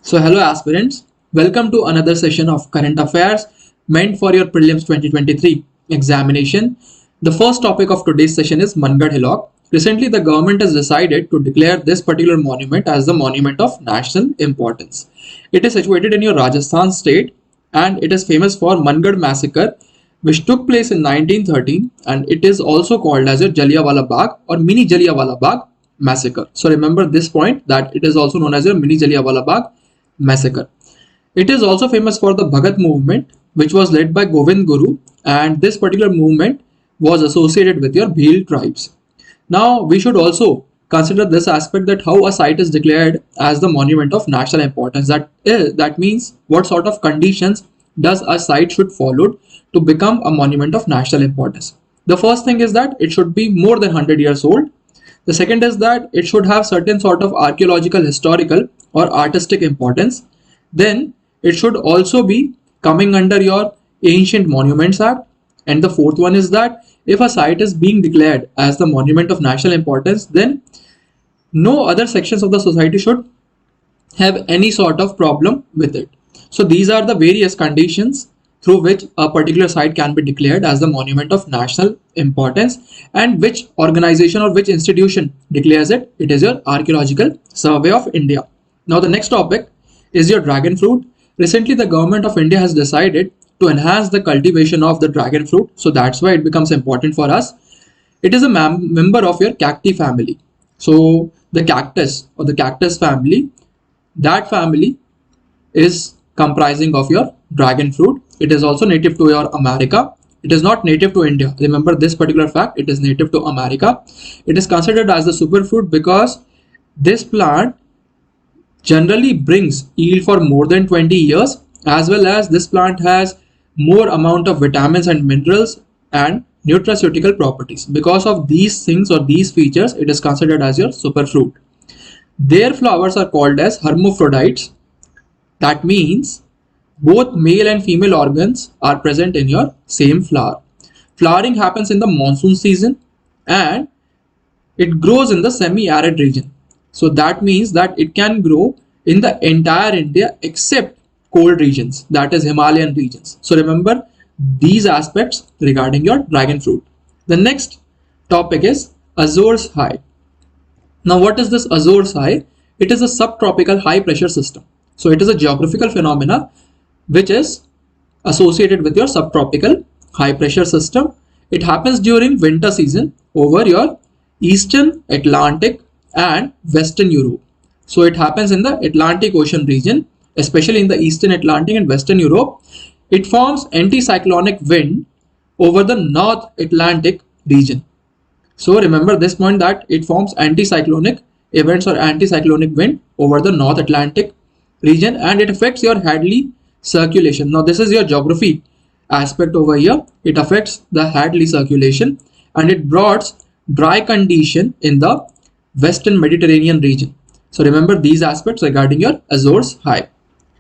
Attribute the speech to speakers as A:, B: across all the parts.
A: So hello aspirants, welcome to another session of current affairs meant for your prelims 2023 examination. The first topic of today's session is Mangarh Hillock. Recently the government has decided to declare this particular monument as the monument of national importance. It is situated in your Rajasthan state and it is famous for Mangarh massacre which took place in 1913, and it is also called as a Jallianwala Bagh or mini Jallianwala Bagh massacre. So remember this point, that it is also known as a mini Jallianwala Bagh massacre. It is also famous for the Bhagat movement, which was led by Govind Guru, and this particular movement was associated with your Bhil tribes. Now, we should also consider this aspect, that how a site is declared as the monument of national importance. That means what sort of conditions does a site should follow to become a monument of national importance. The first thing is that it should be more than 100 years old. The second is that it should have certain sort of archaeological, historical or artistic importance. Then it should also be coming under your Ancient Monuments Act. And the fourth one is that if a site is being declared as the monument of national importance, then no other sections of the society should have any sort of problem with it. So these are the various conditions through which a particular site can be declared as the monument of national importance, and which organization or which institution declares it. It is your Archaeological Survey of India. Now the next topic is your dragon fruit. Recently the government of India has decided to enhance the cultivation of the dragon fruit, so that's why it becomes important for us. It is a member of your cacti family. So the cactus or the cactus family, that family is comprising of your dragon fruit. It is also native to your America. It is not native to India. Remember this particular fact, it is native to America. It is considered as the superfruit because this plant generally brings yield for more than 20 years, as well as this plant has more amount of vitamins and minerals and nutraceutical properties. Because of these things or these features, it is considered as your superfruit. Their flowers are called as hermaphrodites. That means both male and female organs are present in your same flower. Flowering happens in the monsoon season and it grows in the semi-arid region. So that means that it can grow in the entire India except cold regions, that is Himalayan regions. So remember these aspects regarding your dragon fruit. The next topic is Azores High. Now what is this Azores High? It is a subtropical high pressure system. So it is a geographical phenomena which is associated with your subtropical high pressure system. It happens during winter season over your eastern Atlantic and western Europe. So it happens in the Atlantic Ocean region, especially in the eastern Atlantic and western Europe. It forms anticyclonic wind over the North Atlantic region. So remember this point, that it forms anticyclonic events or anticyclonic wind over the North Atlantic region, and it affects your Hadley circulation. Now this is your geography aspect over here. It affects the Hadley circulation and it brought dry condition in the Western Mediterranean region. So remember these aspects regarding your Azores High.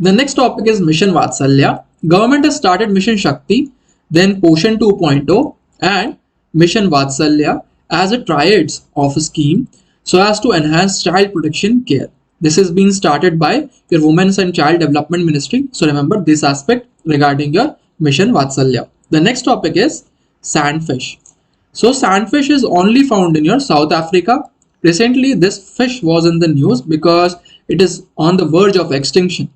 A: The next topic is Mission Vatsalya. Government has started Mission Shakti, then Poshan 2.0 and Mission Vatsalya as a triads of a scheme so as to enhance child protection care. This is being started by your Women's and Child Development Ministry. So remember this aspect regarding your Mission Vatsalya. The next topic is sandfish. So sandfish is only found in your South Africa. Recently this fish was in the news because it is on the verge of extinction.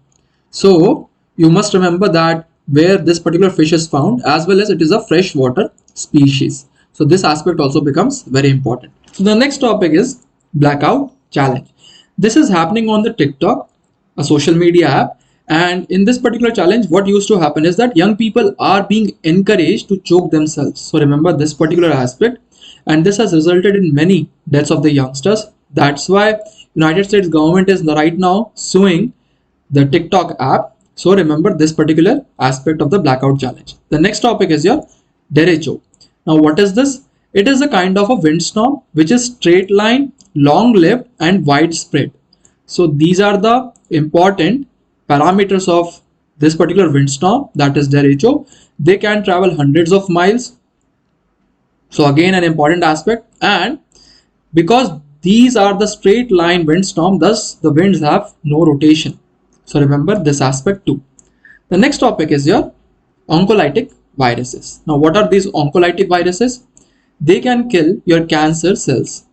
A: So you must remember that where this particular fish is found, as well as it is a freshwater species. So this aspect also becomes very important. So the next topic is blackout challenge. This is happening on the TikTok, a social media app, and in this particular challenge what used to happen is that young people are being encouraged to choke themselves. So remember this particular aspect, and this has resulted in many deaths of the youngsters. That's why United States government is right now suing the TikTok app. So remember this particular aspect of the blackout challenge. The next topic is your derecho. Now what is this? It is a kind of a windstorm which is straight line, long-lived and widespread. So these are the important parameters of this particular windstorm, that is derecho. They can travel hundreds of miles. So again an important aspect, and because these are the straight line windstorm, thus the winds have no rotation. So remember this aspect too. The next topic is your oncolytic viruses. Now what are these oncolytic viruses? They can kill your cancer cells.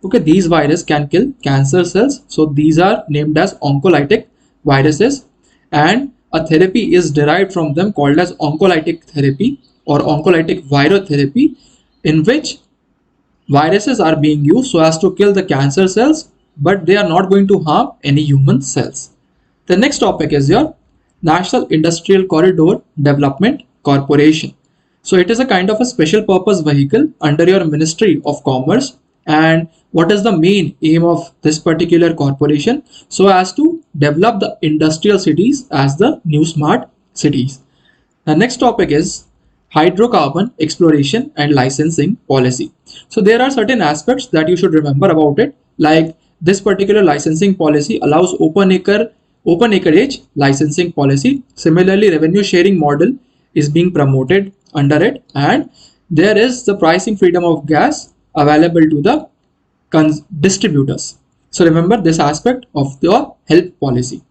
A: Okay, these viruses can kill cancer cells. So these are named as oncolytic viruses, and a therapy is derived from them called as oncolytic therapy or oncolytic virotherapy, in which viruses are being used so as to kill the cancer cells, but they are not going to harm any human cells. The next topic is your National Industrial Corridor Development Corporation. So it is a kind of a special purpose vehicle under your Ministry of Commerce. And what is the main aim of this particular corporation? So as to develop the industrial cities as the new smart cities. The next topic is hydrocarbon exploration and licensing policy. So there are certain aspects that you should remember about it, like this particular licensing policy allows open acreage licensing policy. Similarly, revenue sharing model is being promoted under it, and there is the pricing freedom of gas available to the distributors. So remember this aspect of the health policy.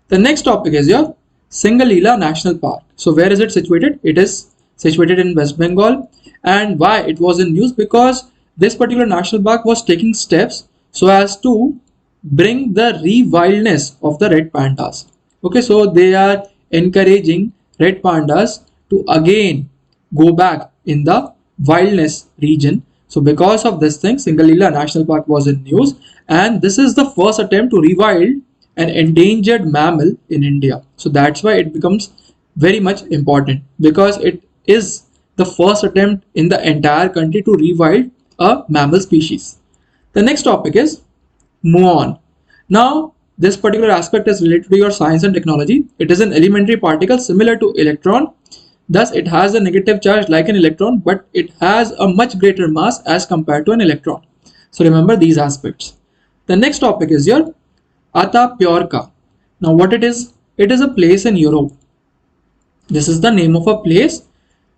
A: The next topic is your Singalila National Park. So where is it situated? It is situated in West Bengal. And why it was in news? Because this particular national park was taking steps so as to bring the rewildness of the red pandas. Okay, so they are encouraging red pandas to again go back in the wildness region. So because of this thing, Singalila National Park was in news, and this is the first attempt to rewild an endangered mammal in India. So that's why it becomes very much important, because it is the first attempt in the entire country to rewild a mammal species. The next topic is muon. Now this particular aspect is related to your science and technology. It is an elementary particle similar to electron. Thus it has a negative charge like an electron, but it has a much greater mass as compared to an electron. So remember these aspects. The next topic is your Atapuerca. Now what it is? It is a place in Europe. This is the name of a place.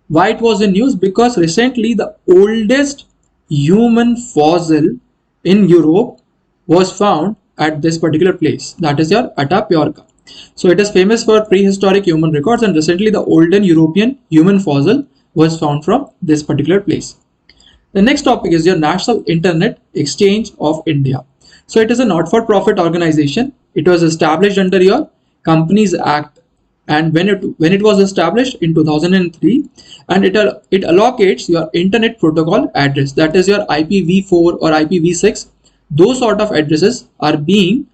A: Why it was in news? Because recently the oldest human fossil in Europe was found at this particular place. That is your Atapuerca. So it is famous for prehistoric human records, and recently the olden European human fossil was found from this particular place. The next topic is your National Internet Exchange of India. So it is a not-for-profit organization. It was established under your Companies Act, and when it was established in 2003, and it allocates your internet protocol address, that is your IPv4 or IPv6. Those sort of addresses are being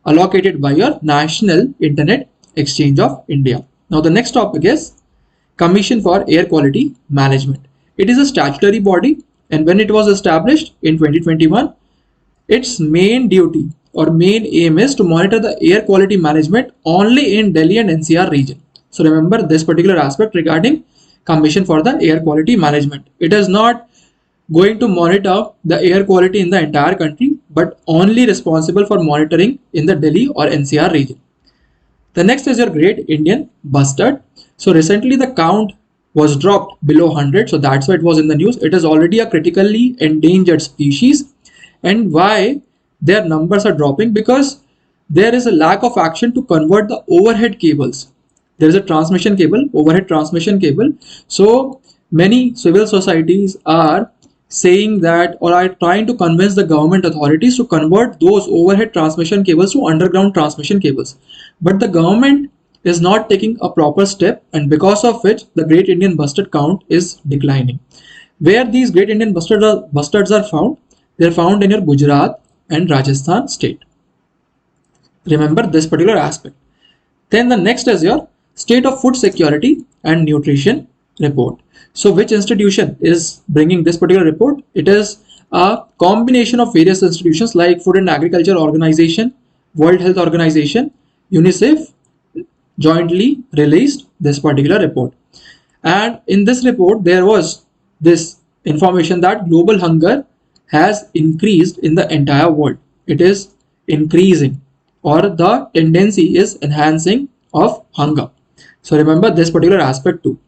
A: allocated by your National Internet Exchange of India. Now the next topic is Commission for Air Quality Management. It is a statutory body, and when it was established in 2021, its main duty or main aim is to monitor the air quality management only in Delhi and NCR region. So remember this particular aspect regarding Commission for the Air Quality Management. It is not going to monitor the air quality in the entire country, but only responsible for monitoring in the Delhi or NCR region. The next is your Great Indian Bustard. So recently the count was dropped below 100, so that's why it was in the news. It is already a critically endangered species. And why their numbers are dropping? Because there is a lack of action to convert the overhead cables. There is a transmission cable, overhead transmission cable. So many civil societies are saying that, or are trying to convince the government authorities to convert those overhead transmission cables to underground transmission cables. But the government is not taking a proper step, and because of which the Great Indian Bustard count is declining. Where these Great Indian bustards are found? They are found in your Gujarat and Rajasthan state. Remember this particular aspect. Then the next is your State of Food Security and Nutrition report. So which institution is bringing this particular report? It is a combination of various institutions like Food and Agriculture Organization, World Health Organization, UNICEF jointly released this particular report. And in this report there was this information that global hunger has increased in the entire world. It is increasing, or the tendency is enhancing of hunger. So remember this particular aspect too.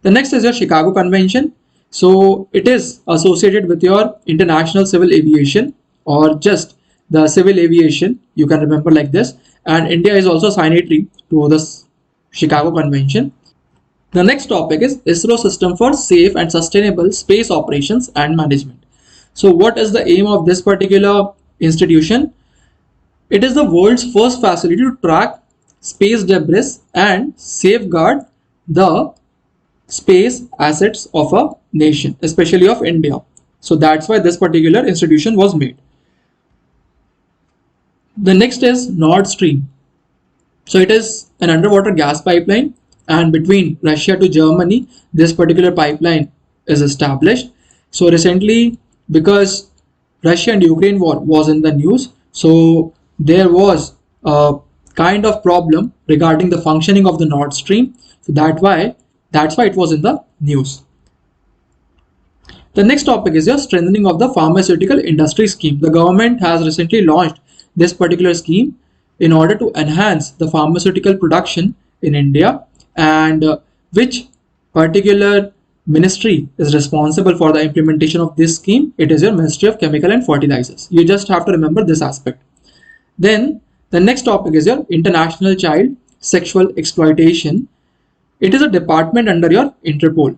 A: The next is your Chicago Convention. So it is associated with your International Civil Aviation, or just the civil aviation. You can remember like this. and India is also signatory to the Chicago Convention. The next topic is ISRO system for safe and sustainable space operations and management. So what is the aim of this particular institution? It is the world's first facility to track space debris and safeguard the space assets of a nation, especially of India. So that's why this particular institution was made. The next is Nord Stream. So it is an underwater gas pipeline, and between Russia to Germany, this particular pipeline is established. So recently, because Russia and Ukraine war was in the news, so there was a kind of problem regarding the functioning of the Nord Stream. So that's why it was in the news. The next topic is your strengthening of the pharmaceutical industry scheme. The government has recently launched this particular scheme in order to enhance the pharmaceutical production in India, and which particular ministry is responsible for the implementation of this scheme? It is your Ministry of Chemical and Fertilizers. You just have to remember this aspect. Then the next topic is your international child sexual exploitation. It is a department under your Interpol,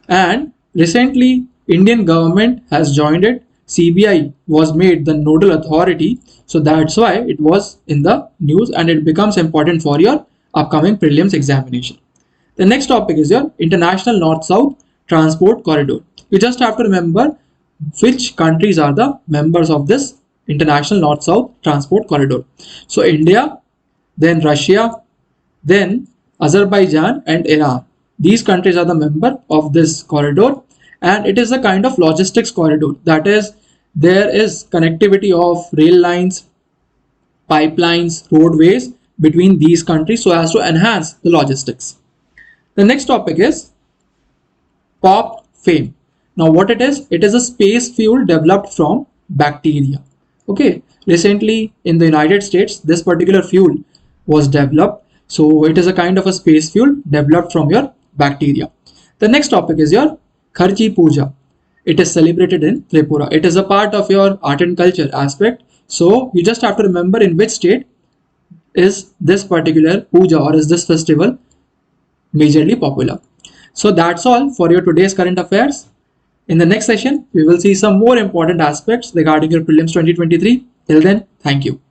A: and recently Indian government has joined it. CBI was made the nodal authority, so that's why it was in the news and it becomes important for your upcoming prelims examination. The next topic is your International North-South Transport Corridor. You just have to remember which countries are the members of this International North-South Transport Corridor. So India, then Russia, then Azerbaijan and Iran. These countries are the member of this corridor, and it is a kind of logistics corridor. That is, there is connectivity of rail lines, pipelines, roadways between these countries so as to enhance the logistics. The next topic is POP fame. Now what it is a space fuel developed from bacteria. Okay, recently in the United States, this particular fuel was developed. So it is a kind of a space fuel developed from your bacteria. The next topic is your Kharchi Puja. It is celebrated in Tripura. It is a part of your art and culture aspect. So you just have to remember in which state is this particular puja or is this festival majorly popular. So that's all for your today's current affairs. In the next session, we will see some more important aspects regarding your prelims 2023. Till then, thank you.